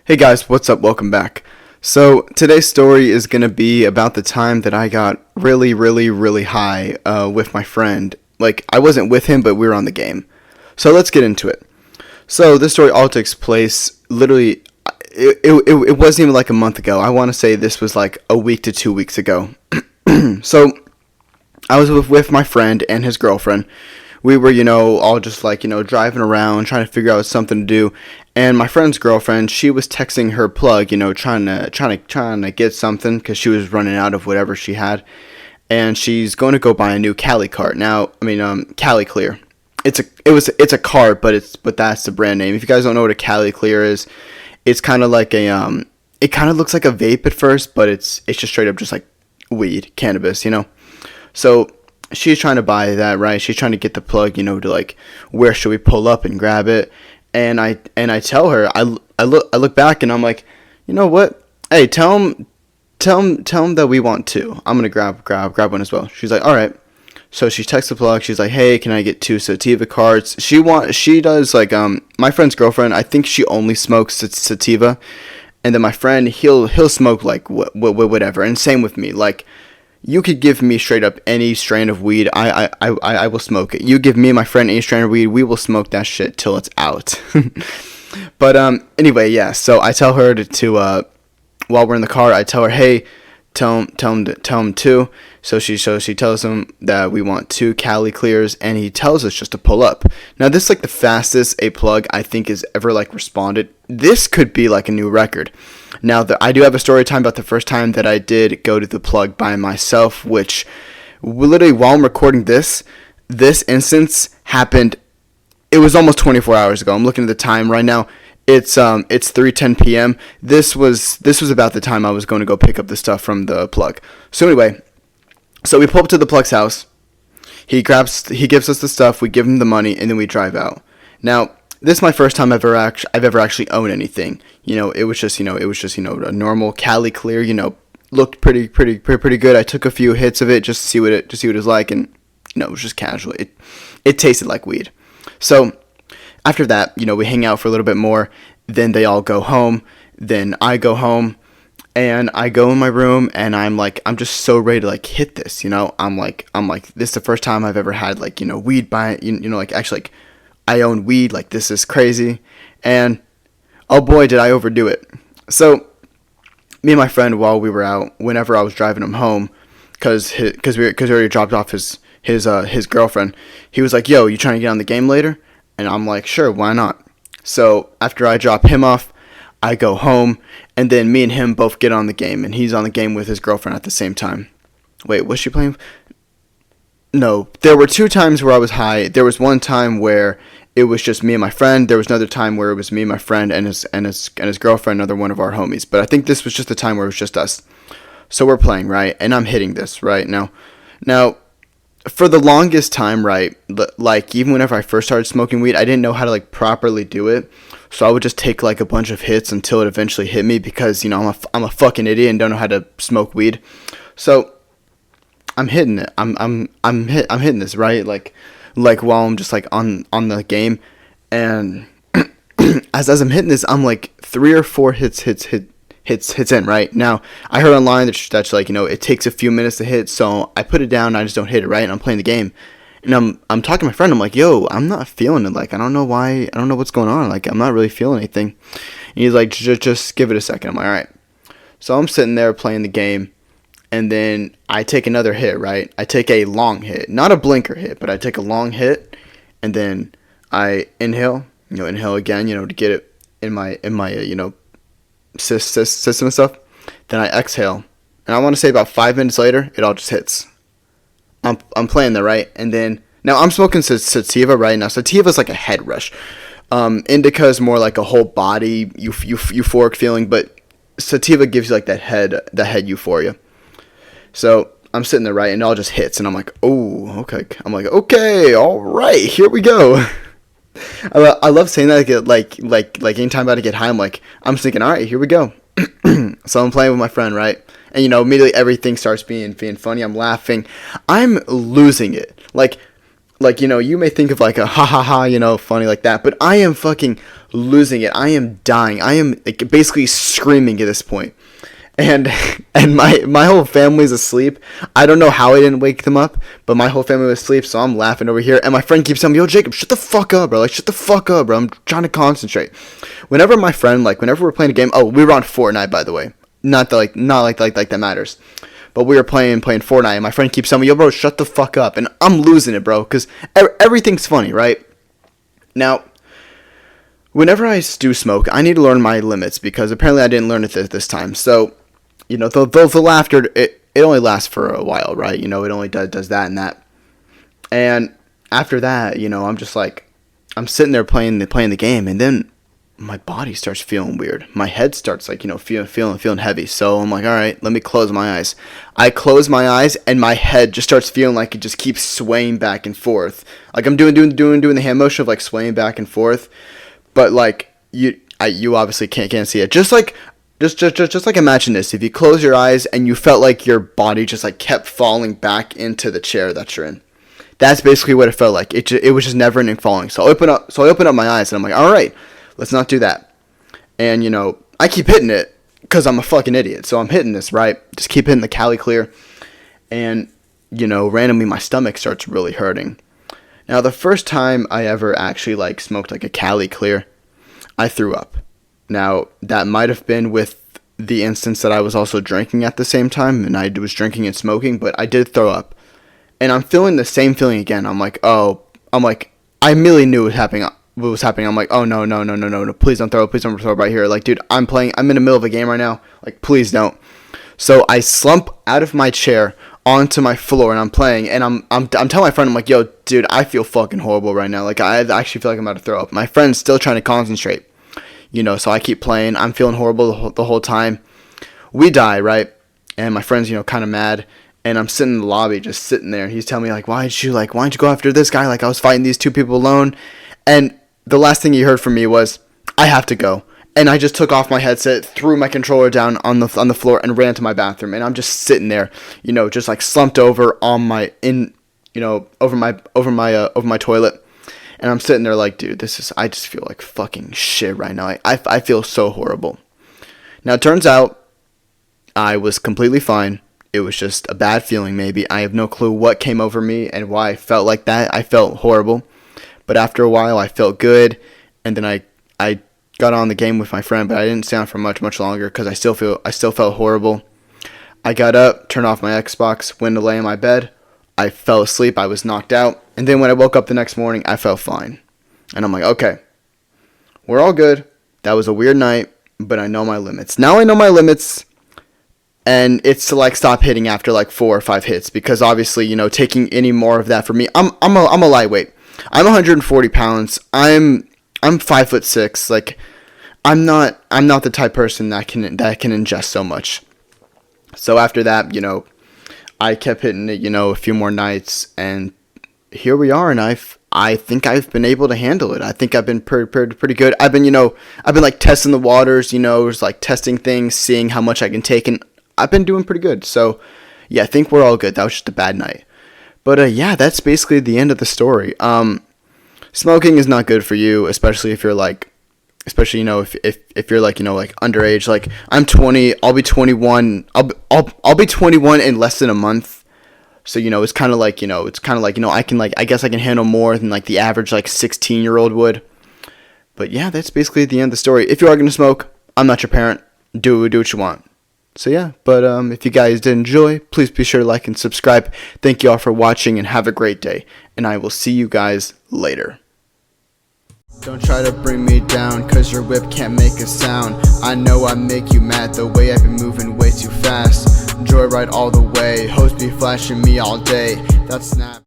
Hey guys, what's up? Welcome back. So today's story is going to be about the time that I got really high with my friend. Like, I wasn't with him, but we were on the game. So let's get into it. So this story all takes place literally, it wasn't even like a month ago. I want to say this was like a week to 2 weeks ago. So I was with my friend and his girlfriend. We were, all just like, driving around, trying to figure out something to do. And my friend's girlfriend, she was texting her plug, trying to get something because she was running out of whatever she had. And she's going to go buy a new Cali cart. Now, Cali Clear. It's a cart, but that's the brand name. If you guys don't know what a Cali Clear is, it's kind of like it kind of looks like a vape at first, but it's just straight up just like weed, cannabis, So she's trying to buy that, right? She's trying to get the plug, to like, where should we pull up and grab it? And I tell her, I look back and I'm like, you know what? Hey, tell him that we want two. I'm gonna grab one as well. She's like, all right. So she texts the plug. She's like, hey, can I get two sativa carts? She does like my friend's girlfriend. I think she only smokes sativa, and then my friend he'll smoke like whatever. And same with me, like. You could give me straight up any strain of weed, I will smoke it. You give me and my friend any strain of weed, we will smoke that shit till it's out. But anyway, yeah. So I tell her to while we're in the car, I tell her, hey, tell him two. So she tells him that we want two Cali Clears, and he tells us just to pull up. Now this is like the fastest a plug I think has ever like responded. This could be like a new record. Now, I do have a story time about the first time that I did go to the plug by myself, which literally while I'm recording this instance happened. It was almost 24 hours ago. I'm looking at the time right now. It's 3:10 p.m. This was about the time I was going to go pick up the stuff from the plug. So anyway, so we pull up to the plug's house. He gives us the stuff. We give him the money, and then we drive out. Now, this is my first time I've ever actually owned anything. It was just a normal Cali Clear. Looked pretty good. I took a few hits of it just to see what it was like, and it was just casual. It tasted like weed. So after that, we hang out for a little bit more. Then they all go home. Then I go home, and I go in my room, and I'm just so ready to like hit this. I'm like this is the first time I've ever had like weed by like actually like. I own weed, like this is crazy, and oh boy did I overdo it. So me and my friend, while we were out, whenever I was driving him home, cause we already dropped off his girlfriend, he was like, yo, you trying to get on the game later? And I'm like, sure, why not? So after I drop him off, I go home, and then me and him both get on the game, and he's on the game with his girlfriend at the same time. Wait, was she playing? No, there were two times where I was high. There was one time where it was just me and my friend. There was another time where it was me and my friend and his girlfriend, another one of our homies. But I think this was just the time where it was just us. So we're playing, right? And I'm hitting this, right? Now, for the longest time, right, like even whenever I first started smoking weed, I didn't know how to like properly do it. So I would just take like a bunch of hits until it eventually hit me because, I'm a fucking idiot and don't know how to smoke weed. So I'm hitting it. I'm hitting this, right? Like while I'm just like on the game, and as I'm hitting this, I'm like 3 or 4 hits in, right? Now I heard online that's like it takes a few minutes to hit, so I put it down and I just don't hit it, right? And I'm playing the game, and I'm talking to my friend. I'm like, yo, I'm not feeling it. Like I don't know why. I don't know what's going on. Like I'm not really feeling anything. And he's like, just give it a second. I'm like, all right. So I'm sitting there playing the game. And then I take another hit, right? I take a long hit. Not a blinker hit, but I take a long hit. And then I inhale again, to get it in my system and stuff. Then I exhale. And I want to say about 5 minutes later, it all just hits. I'm playing there, right? And then, now I'm smoking sativa right now. Sativa is like a head rush. Indica is more like a whole body euphoric feeling, but sativa gives you like that head euphoria. So I'm sitting there, right, and it all just hits, and I'm like, oh, okay. I'm like, okay, all right, here we go. I love saying that, like anytime I'm about to get high, I'm thinking, all right, here we go. So I'm playing with my friend, right, and immediately everything starts being funny. I'm laughing, I'm losing it. Like like, you may think of like a ha ha ha, funny like that, but I am fucking losing it. I am dying. I am like basically screaming at this point. And my whole family's asleep. I don't know how I didn't wake them up, but my whole family was asleep, so I'm laughing over here. And my friend keeps telling me, "Yo, Jacob, shut the fuck up, bro. Like, shut the fuck up, bro. I'm trying to concentrate." Whenever my friend, like, whenever we're playing a game, oh, we were on Fortnite, by the way. Not like that matters. But we were playing Fortnite, and my friend keeps telling me, "Yo, bro, shut the fuck up." And I'm losing it, bro, because everything's funny, right? Now, whenever I do smoke, I need to learn my limits, because apparently I didn't learn it this time. So, the laughter, it only lasts for a while, right? It only does that and that. And after that, I'm just like, I'm sitting there playing the game, and then my body starts feeling weird. My head starts like, feeling heavy. So I'm like, all right, let me close my eyes. I close my eyes, and my head just starts feeling like it just keeps swaying back and forth. Like I'm doing the hand motion of like swaying back and forth, but like you obviously can't see it. Just like imagine this: if you close your eyes and you felt like your body just like kept falling back into the chair that you're in. That's basically what it felt like. It was just never ending falling. So I open up my eyes, and I'm like, all right, let's not do that. And, I keep hitting it because I'm a fucking idiot. So I'm hitting this, right? Just keep hitting the Cali Clear. And, randomly my stomach starts really hurting. Now, the first time I ever actually, like, smoked, like, a Cali Clear, I threw up. Now, that might have been with the instance that I was also drinking at the same time. And I was drinking and smoking, but I did throw up. And I'm feeling the same feeling again. I'm like, I immediately knew what was happening. I'm like, oh, no, please don't throw up right here. Like, dude, I'm in the middle of a game right now. Like, please don't. So I slump out of my chair onto my floor, and I'm playing, and I'm telling my friend, I'm like, yo, dude, I feel fucking horrible right now. Like, I actually feel like I'm about to throw up. My friend's still trying to concentrate, so I keep playing. I'm feeling horrible the whole time. We die, right? And my friend's, kind of mad. And I'm sitting in the lobby, just sitting there, and he's telling me, like, why didn't you go after this guy? Like, I was fighting these two people alone. And the last thing he heard from me was, I have to go. And I just took off my headset, threw my controller down on the floor, and ran to my bathroom. And I'm just sitting there, just like slumped over over my toilet. And I'm sitting there like, dude, I just feel like fucking shit right now. I feel so horrible. Now, it turns out I was completely fine. It was just a bad feeling, maybe. I have no clue what came over me and why I felt like that. I felt horrible. But after a while, I felt good. And then I got on the game with my friend, but I didn't stay on for much longer because I still felt horrible. I got up, turned off my Xbox, went to lay in my bed. I fell asleep. I was knocked out. And then when I woke up the next morning, I felt fine. And I'm like, okay, we're all good. That was a weird night, but I know my limits. Now I know my limits. And it's to like stop hitting after like 4 or 5 hits, because obviously, taking any more of that for me, I'm a lightweight. I'm 140 pounds. I'm 5'6". Like, I'm not the type of person that can ingest so much. So after that, I kept hitting it, a few more nights, and here we are. And I think I've been able to handle it. I think I've been pretty good. I've been like testing the waters, just like testing things, seeing how much I can take, and I've been doing pretty good. So, yeah, I think we're all good. That was just a bad night. But, yeah, that's basically the end of the story. Smoking is not good for you, especially if you're, like, if you're, like, like, underage. Like, I'm 20. I'll be 21. I'll be 21 in less than a month. So, it's kind of like, I guess I can handle more than, like, the average, like, 16-year-old would. But, yeah, that's basically the end of the story. If you are going to smoke, I'm not your parent. Do what you want. So yeah, but if you guys did enjoy, please be sure to like and subscribe. Thank you all for watching, and have a great day. And I will see you guys later. Don't try to bring me down, cause your whip can't make a sound. I know I make you mad, the way I've been moving way too fast. Joyride all the way, hoes be flashing me all day. That's Snap.